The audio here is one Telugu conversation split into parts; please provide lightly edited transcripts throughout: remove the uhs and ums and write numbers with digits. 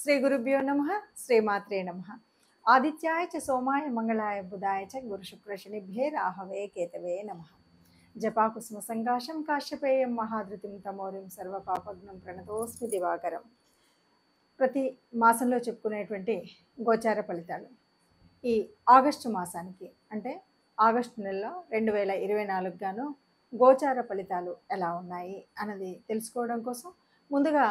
శ్రీ గురుభ్యో నమః. శ్రీమాత్రే నమః. ఆదిత్యాయ చ సోమాయ మంగళాయ బుధాయ చ గురు శుక్ర శనిభ్యే రాహవే కేతవే నమః. జపాకుసుమ సంకాశం కాశ్యపేయం మహాధృతిం తమోరిం సర్వపాపగ్నం ప్రణతోస్మి దివాకరం. ప్రతి మాసంలో చెప్పుకునేటువంటి గోచార ఫలితాలు ఈ ఆగస్టు మాసానికి అంటే ఆగస్టు నెలలో 2024 గాను గోచార ఫలితాలు ఎలా ఉన్నాయి అన్నది తెలుసుకోవడం కోసం ముందుగా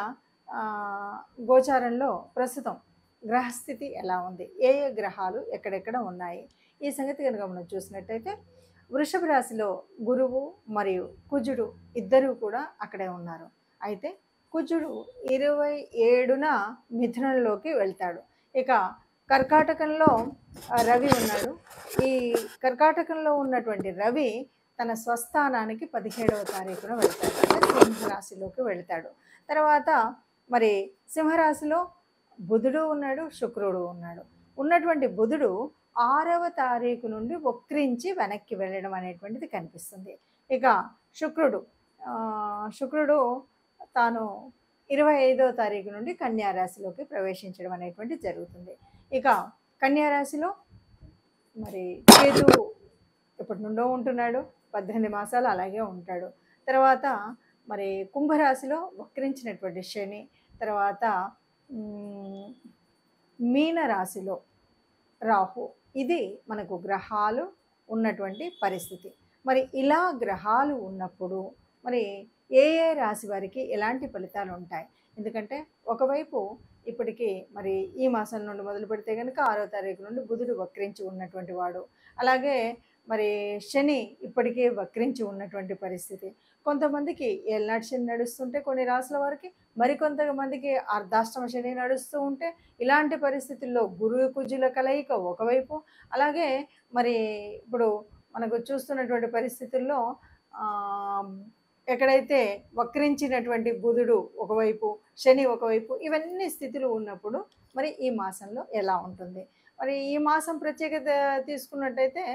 గోచారంలో ప్రస్తుతం గ్రహస్థితి ఎలా ఉంది, ఏ ఏ గ్రహాలు ఎక్కడెక్కడ ఉన్నాయి ఈ సంగతి కనుక మనం చూసినట్టయితే వృషభ రాశిలో గురువు మరియు కుజుడు ఇద్దరూ కూడా అక్కడే ఉన్నారు. అయితే కుజుడు 27న మిథునంలోకి వెళ్తాడు. ఇక కర్కాటకంలో రవి ఉన్నాడు. ఈ కర్కాటకంలో ఉన్నటువంటి రవి తన స్వస్థానానికి 17వ తారీఖున వెళ్తాడు, అంటే సింహరాశిలోకి వెళ్తాడు. తర్వాత మరి సింహరాశిలో బుధుడు ఉన్నాడు, శుక్రుడు ఉన్నాడు. ఉన్నటువంటి బుధుడు 6వ తారీఖు నుండి వక్రించి వెనక్కి వెళ్ళడం అనేటువంటిది కనిపిస్తుంది. ఇక శుక్రుడు తాను 25వ తారీఖు నుండి కన్యారాశిలోకి ప్రవేశించడం అనేటువంటిది జరుగుతుంది. ఇక కన్యారాశిలో మరి కేతువు ఎప్పటి నుండో ఉంటున్నాడు, 18 మాసాలు అలాగే ఉంటాడు. తర్వాత మరి కుంభరాశిలో వక్రించినటువంటి శని, తర్వాత మీనరాశిలో రాహు. ఇది మనకు గ్రహాలు ఉన్నటువంటి పరిస్థితి. మరి ఇలా గ్రహాలు ఉన్నప్పుడు మరి ఏ ఏ రాశి వారికి ఎలాంటి ఫలితాలు ఉంటాయి? ఎందుకంటే ఒకవైపు ఇప్పటికీ మరి ఈ మాసం నుండి మొదలు పెడితే కనుక 6వ తారీఖు నుండి బుధుడు వక్రించి ఉన్నటువంటి వాడు, అలాగే మరి శని ఇప్పటికే వక్రించి ఉన్నటువంటి పరిస్థితి. కొంతమందికి ఏళ్ళనాటి శని నడుస్తుంటే కొన్ని రాశుల వారికి, మరికొంతమందికి అర్ధాష్టమ శని నడుస్తూ ఉంటే, ఇలాంటి పరిస్థితుల్లో గురు కుజుల కలయిక ఒకవైపు, అలాగే మరి ఇప్పుడు మనకు చూస్తున్నటువంటి పరిస్థితుల్లో ఎక్కడైతే వక్రించినటువంటి బుధుడు ఒకవైపు, శని ఒకవైపు, ఇవన్నీ స్థితులు ఉన్నప్పుడు మరి ఈ మాసంలో ఎలా ఉంటుంది? మరి ఈ మాసం ప్రత్యేకత తీసుకున్నట్టయితే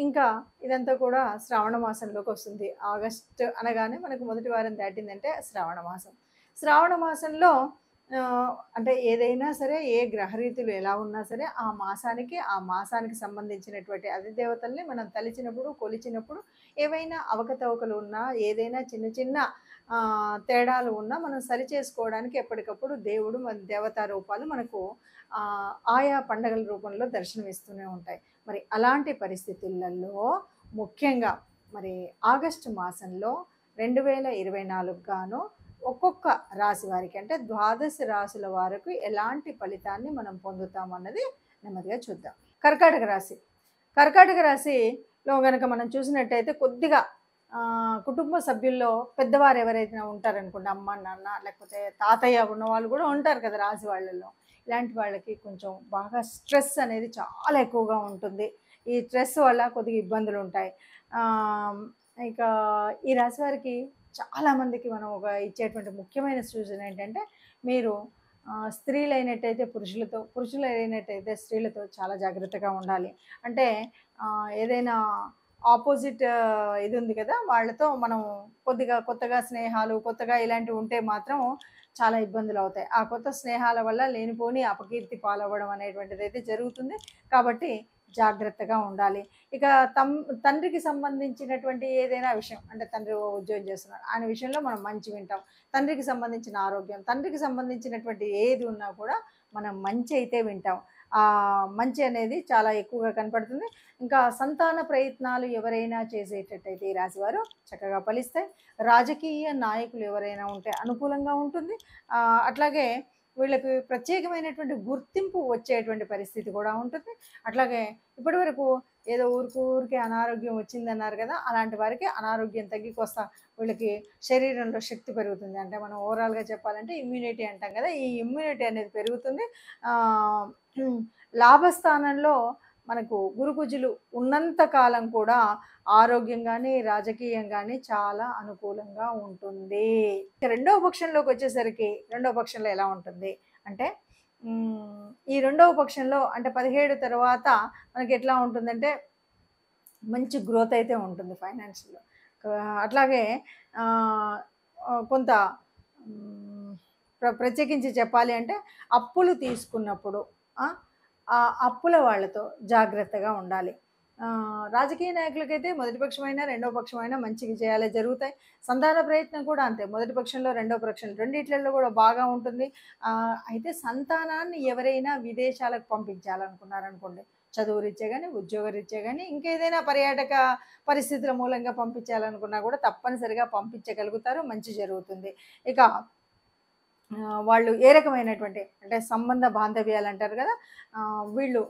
ఇంకా ఇదంతా కూడా శ్రావణ మాసంలోకి వస్తుంది. ఆగస్టు అనగానే మనకు మొదటి వారం దాటిందంటే శ్రావణ మాసం. శ్రావణ మాసంలో అంటే ఏదైనా సరే, ఏ గ్రహరీతులు ఎలా ఉన్నా సరే, ఆ మాసానికి సంబంధించినటువంటి అధిదేవతల్ని మనం తలిచినప్పుడు, కొలిచినప్పుడు ఏవైనా అవకతవకలు ఉన్నా, ఏదైనా చిన్న చిన్న తేడాలు ఉన్నా మనం సరి చేసుకోవడానికి ఎప్పటికప్పుడు దేవుడు మన దేవతా రూపాలు మనకు ఆయా పండగల రూపంలో దర్శనమిస్తూనే ఉంటాయి. మరి అలాంటి పరిస్థితులలో ముఖ్యంగా మరి ఆగస్టు మాసంలో 2024 గాను ఒక్కొక్క రాశి వారికి అంటే 12 రాశుల వారికి ఎలాంటి ఫలితాన్ని మనం పొందుతామన్నది నెమ్మదిగా చూద్దాం. కర్కాటక రాశిలో కనుక మనం చూసినట్టయితే కొద్దిగా కుటుంబ సభ్యుల్లో పెద్దవారు ఎవరైతే ఉంటారనుకోండి, అమ్మ నాన్న లేకపోతే తాతయ్య ఉన్న వాళ్ళు కూడా ఉంటారు కదా రాశి వాళ్ళల్లో. ఇలాంటి వాళ్ళకి కొంచెం బాగా స్ట్రెస్ అనేది చాలా ఎక్కువగా ఉంటుంది. ఈ స్ట్రెస్ వల్ల కొద్దిగా ఇబ్బందులు ఉంటాయి. ఇక ఈ రాశి వారికి చాలామందికి మనం ఇచ్చేటువంటి ముఖ్యమైన సూచన ఏంటంటే, మీరు స్త్రీలైనట్టయితే పురుషులు అయినట్టయితే స్త్రీలతో చాలా జాగ్రత్తగా ఉండాలి. అంటే ఏదైనా ఆపోజిట్ ఇది ఉంది కదా, వాళ్ళతో మనం కొత్తగా స్నేహాలు కొత్తగా ఇలాంటివి ఉంటే మాత్రం చాలా ఇబ్బందులు అవుతాయి. ఆ కొత్త స్నేహాల వల్ల లేనిపోని అపకీర్తి పాలవ్వడం అనేటువంటిది అయితే జరుగుతుంది. కాబట్టి జాగ్రత్తగా ఉండాలి. ఇక తండ్రికి సంబంధించినటువంటి ఏదైనా విషయం, అంటే తండ్రి ఉద్యోగం చేస్తున్నారు, ఆయన విషయంలో మనం మంచి వింటాం. తండ్రికి సంబంధించిన ఆరోగ్యం, తండ్రికి సంబంధించినటువంటి ఏది ఉన్నా కూడా మనం మంచి అయితే వింటాం. మంచి అనేది చాలా ఎక్కువగా కనపడుతుంది. ఇంకా సంతాన ప్రయత్నాలు ఎవరైనా చేసేటట్టయితే ఈ రాశివారు చక్కగా ఫలిస్తాయి. రాజకీయ నాయకులు ఎవరైనా ఉంటే అనుకూలంగా ఉంటుంది. అట్లాగే వీళ్ళకి ప్రత్యేకమైనటువంటి గుర్తింపు వచ్చేటువంటి పరిస్థితి కూడా ఉంటుంది. అట్లాగే ఇప్పటి వరకు ఏదో ఊరికే అనారోగ్యం వచ్చిందన్నారు కదా, అలాంటి వారికి అనారోగ్యం తగ్గికొస్తా వీళ్ళకి శరీరంలో శక్తి పెరుగుతుంది. అంటే మనం ఓవరాల్గా చెప్పాలంటే ఇమ్యూనిటీ అంటాం కదా, ఈ ఇమ్యూనిటీ అనేది పెరుగుతుంది. లాభస్థానంలో మనకు గురుకుజులు ఉన్నంత కాలం కూడా ఆరోగ్యం కానీ రాజకీయం కానీ చాలా అనుకూలంగా ఉంటుంది. రెండవ పక్షంలోకి వచ్చేసరికి రెండవ పక్షంలో ఎలా ఉంటుంది అంటే, ఈ రెండవ పక్షంలో అంటే 17 తర్వాత మనకి ఎట్లా ఉంటుందంటే మంచి గ్రోత్ అయితే ఉంటుంది ఫైనాన్షియల్లో. అట్లాగే కొంత ప్రత్యేకించి చెప్పాలి అంటే అప్పులు తీసుకున్నప్పుడు ఆ ఆ అప్పుల వాళ్ళతో జాగ్రత్తగా ఉండాలి. రాజకీయ నాయకులకైతే మొదటి పక్షమైనా, రెండో పక్షమైనా మంచి విజయాలే జరుగుతాయి. సంధాన ప్రయత్నం కూడా అంతే. మొదటి పక్షంలో, రెండో పక్షం రెండిట్లలో కూడా బాగా ఉంటుంది. అయితే సంతానాన్ని ఎవరైనా విదేశాలకు పంపించాలనుకున్నారనుకోండి, చదువు రీత్యా గానీ, ఉద్యోగ రీత్యా గానీ, ఇంకేదైనా పర్యాటక పరిస్థితుల మూలంగా పంపించాలనుకున్నా కూడా తప్పనిసరిగా పంపించగలుగుతారు. మంచి జరుగుతుంది. ఇక వాళ్ళు ఏ రకమైనటువంటి అంటే సంబంధ బాంధవ్యాలు అంటారు కదా, వీళ్ళు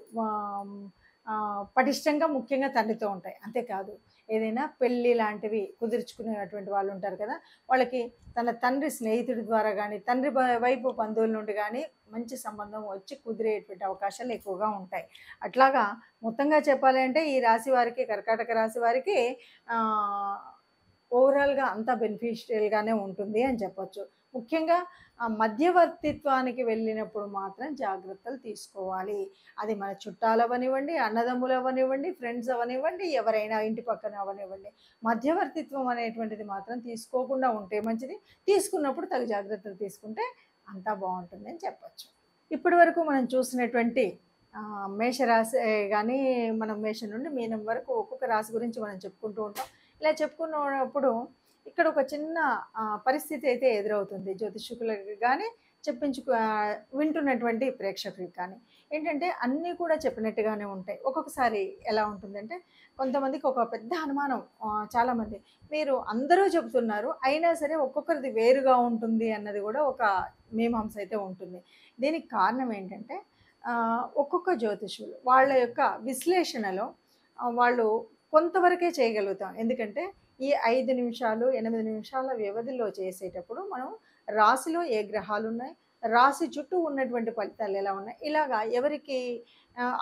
పటిష్టంగా ముఖ్యంగా తండ్రితో ఉంటాయి. అంతేకాదు ఏదైనా పెళ్ళి లాంటివి కుదుర్చుకునేటువంటి వాళ్ళు ఉంటారు కదా, వాళ్ళకి తన తండ్రి స్నేహితుడి ద్వారా కానీ, తండ్రి వైపు బంధువుల నుండి కానీ మంచి సంబంధం వచ్చి కుదిరేటువంటి అవకాశాలు ఎక్కువగా ఉంటాయి. అట్లాగా మొత్తంగా చెప్పాలి అంటే ఈ రాశి వారికి, కర్కాటక రాశి వారికి ఓవరాల్గా అంతా బెనిఫిషియల్గానే ఉంటుంది అని చెప్పొచ్చు. ముఖ్యంగా మధ్యవర్తిత్వానికి వెళ్ళినప్పుడు మాత్రం జాగ్రత్తలు తీసుకోవాలి. అది మన చుట్టాలు అవనివ్వండి, అన్నదమ్ములు అవనివ్వండి, ఫ్రెండ్స్ అవనివ్వండి, ఎవరైనా ఇంటి పక్కన అవనివ్వండి, మధ్యవర్తిత్వం అనేటువంటిది మాత్రం తీసుకోకుండా ఉంటే మంచిది. తీసుకున్నప్పుడు తగు జాగ్రత్తలు తీసుకుంటే అంతా బాగుంటుంది అని చెప్పచ్చు. ఇప్పటి వరకు మనం చూసినటువంటి మేషరాశి కానీ, మనం మేషం నుండి మీనం వరకు ఒక్కొక్క రాశి గురించి మనం చెప్పుకుంటూ ఉంటాం. ఇలా చెప్పుకున్నప్పుడు ఇక్కడ ఒక చిన్న పరిస్థితి అయితే ఎదురవుతుంది జ్యోతిష్కులకు కానీ, వింటున్నటువంటి ప్రేక్షకులకు కానీ. ఏంటంటే అన్నీ కూడా చెప్పినట్టుగానే ఉంటాయి. ఒక్కొక్కసారి ఎలా ఉంటుందంటే కొంతమందికి ఒక పెద్ద అనుమానం, చాలామంది మీరు అందరూ చెబుతున్నారు అయినా సరే ఒక్కొక్కరిది వేరుగా ఉంటుంది అన్నది కూడా ఒక మీమాంస అయితే ఉంటుంది. దీనికి కారణం ఏంటంటే ఒక్కొక్క జ్యోతిష్యులు వాళ్ళ యొక్క విశ్లేషణలో వాళ్ళు కొంతవరకే చేయగలుగుతాం. ఎందుకంటే ఈ 5 నిమిషాలు 8 నిమిషాల వ్యవధిలో చేసేటప్పుడు మనం రాశిలో ఏ గ్రహాలు ఉన్నాయి, రాశి చుట్టూ ఉన్నటువంటి ఫలితాలు ఎలా ఉన్నాయి, ఇలాగా ఎవరికి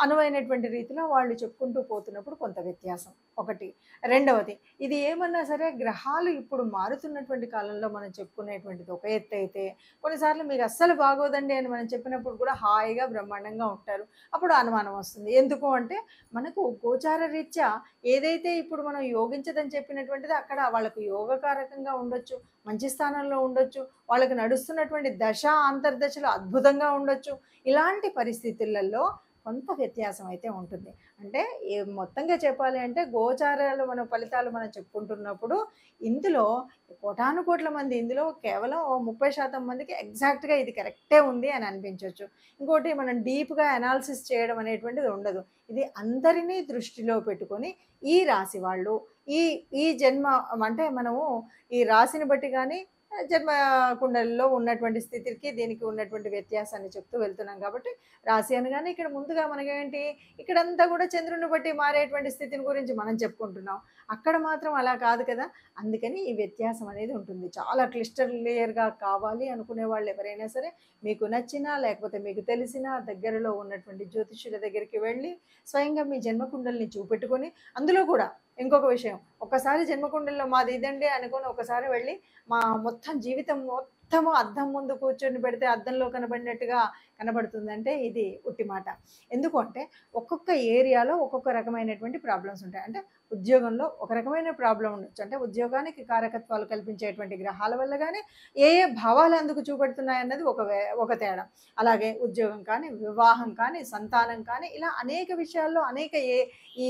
అనువైనటువంటి రీతిలో వాళ్ళు చెప్పుకుంటూ పోతున్నప్పుడు కొంత వ్యత్యాసం ఒకటి. రెండవది, ఇది ఏమన్నా సరే గ్రహాలు ఇప్పుడు మారుతున్నటువంటి కాలంలో మనం చెప్పుకునేటువంటిది ఒక ఎత్తు అయితే, కొన్నిసార్లు మీకు అస్సలు బాగోదండి అని మనం చెప్పినప్పుడు కూడా హాయిగా బ్రహ్మాండంగా ఉంటారు. అప్పుడు అనుమానం వస్తుంది. ఎందుకు అంటే మనకు గోచార రీత్యా ఏదైతే ఇప్పుడు మనం యోగించదని చెప్పినటువంటిది అక్కడ వాళ్ళకు యోగకారకంగా ఉండొచ్చు, మంచి స్థానంలో ఉండొచ్చు, వాళ్ళకి నడుస్తున్నటువంటి దశ అంతర్దశలు అద్భుతంగా ఉండొచ్చు. ఇలాంటి పరిస్థితులలో కొంత వ్యత్యాసం అయితే ఉంటుంది. అంటే మొత్తంగా చెప్పాలి అంటే గోచారాలు మన ఫలితాలు మనం చెప్పుకుంటున్నప్పుడు ఇందులో కోటానుకోట్ల మంది, ఇందులో కేవలం 30% మందికి ఎగ్జాక్ట్గా ఇది కరెక్టే ఉంది అని అనిపించవచ్చు. ఇంకోటి మనం డీప్గా అనాలిసిస్ చేయడం అనేటువంటిది ఉండదు. ఇది అందరినీ దృష్టిలో పెట్టుకొని ఈ రాశి వాళ్ళు ఈ జన్మ అంటే మనము ఈ రాశిని బట్టి కానీ జన్మ కుండలిలో ఉన్నటువంటి స్థితికి దీనికి ఉన్నటువంటి వ్యత్యాసాన్ని చెప్తూ వెళ్తున్నాం. కాబట్టి రాశి అనగానే ఇక్కడ ముందుగా మనకేంటి, ఇక్కడంతా కూడా చంద్రుని బట్టి మారేటువంటి స్థితిని గురించి మనం చెప్పుకుంటున్నాం. అక్కడ మాత్రం అలా కాదు కదా. అందుకని ఈ వ్యత్యాసం అనేది ఉంటుంది. చాలా క్లియర్గా కావాలి అనుకునే వాళ్ళు ఎవరైనా సరే మీకు నచ్చినా లేకపోతే మీకు తెలిసినా దగ్గరలో ఉన్నటువంటి జ్యోతిష్యుల దగ్గరికి వెళ్ళి స్వయంగా మీ జన్మకుండల్ని చూపెట్టుకొని, అందులో కూడా ఇంకొక విషయం, ఒక్కసారి జన్మకుండల్లో మాది ఇదండి అనుకొని ఒకసారి వెళ్ళి మా మొత్తం జీవితం మొత్తము అద్దం ముందు కూర్చొని పెడితే అద్దంలో కనబడినట్టుగా కనబడుతుందంటే ఇది ఉట్టి మాట. ఎందుకు అంటే ఒక్కొక్క ఏరియాలో ఒక్కొక్క రకమైనటువంటి ప్రాబ్లమ్స్ ఉంటాయి. అంటే ఉద్యోగంలో ఒక రకమైన ప్రాబ్లం ఉండొచ్చు. అంటే ఉద్యోగానికి కారకత్వాలు కల్పించేటువంటి గ్రహాల వల్ల కానీ ఏ భావాలు అందుకు చూపెడుతున్నాయన్నది ఒక తేడా. అలాగే ఉద్యోగం కానీ, వివాహం కానీ, సంతానం కానీ, ఇలా అనేక విషయాల్లో అనేక ఈ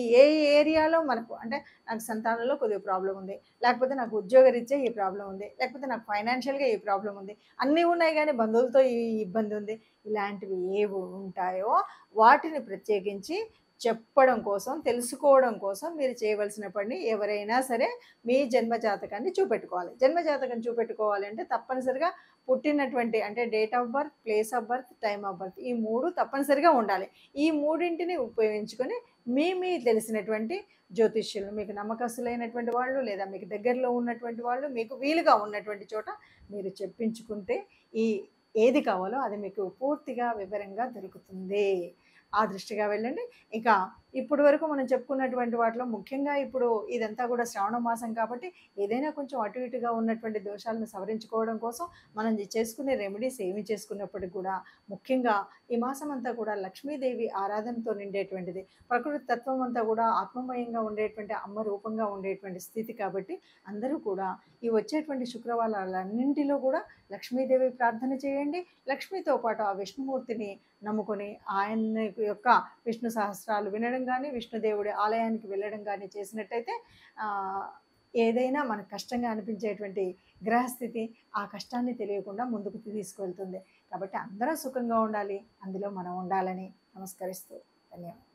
ఏరియాలో మనకు అంటే నాకు సంతానంలో కొద్దిగా ప్రాబ్లం ఉంది, లేకపోతే నాకు ఉద్యోగరీత్యా ఈ ప్రాబ్లం ఉంది, లేకపోతే నాకు ఫైనాన్షియల్గా ఈ ప్రాబ్లం ఉంది, అన్నీ ఉన్నాయి కానీ బంధువులతో ఈ ఇబ్బంది ఉంది, ఇలాంటివి ఏవి ఉంటాయో వాటిని ప్రత్యేకించి చెప్పడం కోసం, తెలుసుకోవడం కోసం మీరు చేయవలసిన పని ఎవరైనా సరే మీ జన్మజాతకాన్ని చూపెట్టుకోవాలి. జన్మజాతకం చూపెట్టుకోవాలి అంటే తప్పనిసరిగా పుట్టినటువంటి అంటే date of birth, place of birth, time of birth, ఈ 3 తప్పనిసరిగా ఉండాలి. ఈ మూడింటిని ఉపయోగించుకొని మీ తెలిసినటువంటి జ్యోతిష్యులు, మీకు నమ్మకస్తులైనటువంటి వాళ్ళు లేదా మీకు దగ్గరలో ఉన్నటువంటి వాళ్ళు, మీకు వీలుగా ఉన్నటువంటి చోట మీరు చెప్పించుకుంటే ఏది కావాలో అది మీకు పూర్తిగా వివరంగా దొరుకుతుంది. ఆ దృష్టిగా వెళ్ళండి. ఇక ఇప్పటి వరకు మనం చెప్పుకున్నటువంటి వాటిలో ముఖ్యంగా ఇప్పుడు ఇదంతా కూడా శ్రావణ మాసం కాబట్టి ఏదైనా కొంచెం అటు ఇటుగా ఉన్నటువంటి దోషాలను సవరించుకోవడం కోసం మనం చేసుకునే రెమెడీస్ ఏమి చేసుకున్నప్పటికి కూడా ముఖ్యంగా ఈ మాసం అంతా కూడా లక్ష్మీదేవి ఆరాధనతో నిండేటువంటిది. ప్రకృతి తత్వం అంతా కూడా ఆత్మమయంగా ఉండేటువంటి అమ్మ రూపంగా ఉండేటువంటి స్థితి కాబట్టి అందరూ కూడా ఈ వచ్చేటువంటి శుక్రవారాలన్నింటిలో కూడా లక్ష్మీదేవి ప్రార్థన చేయండి. లక్ష్మితో పాటు ఆ విష్ణుమూర్తిని నమ్ముకొని ఆయన యొక్క విష్ణు సహస్రాలు వినడం కానీ, విష్ణుదేవుడి ఆలయానికి వెళ్ళడం కానీ చేసినట్టయితే ఏదైనా మనకు కష్టంగా అనిపించేటువంటి గ్రహస్థితి ఆ కష్టాన్ని తెలియకుండా ముందుకు తీసుకువెళ్తుంది. కాబట్టి అందరూ సుఖంగా ఉండాలి, అందులో మనం ఉండాలని నమస్కరిస్తూ ధన్యవాదాలు.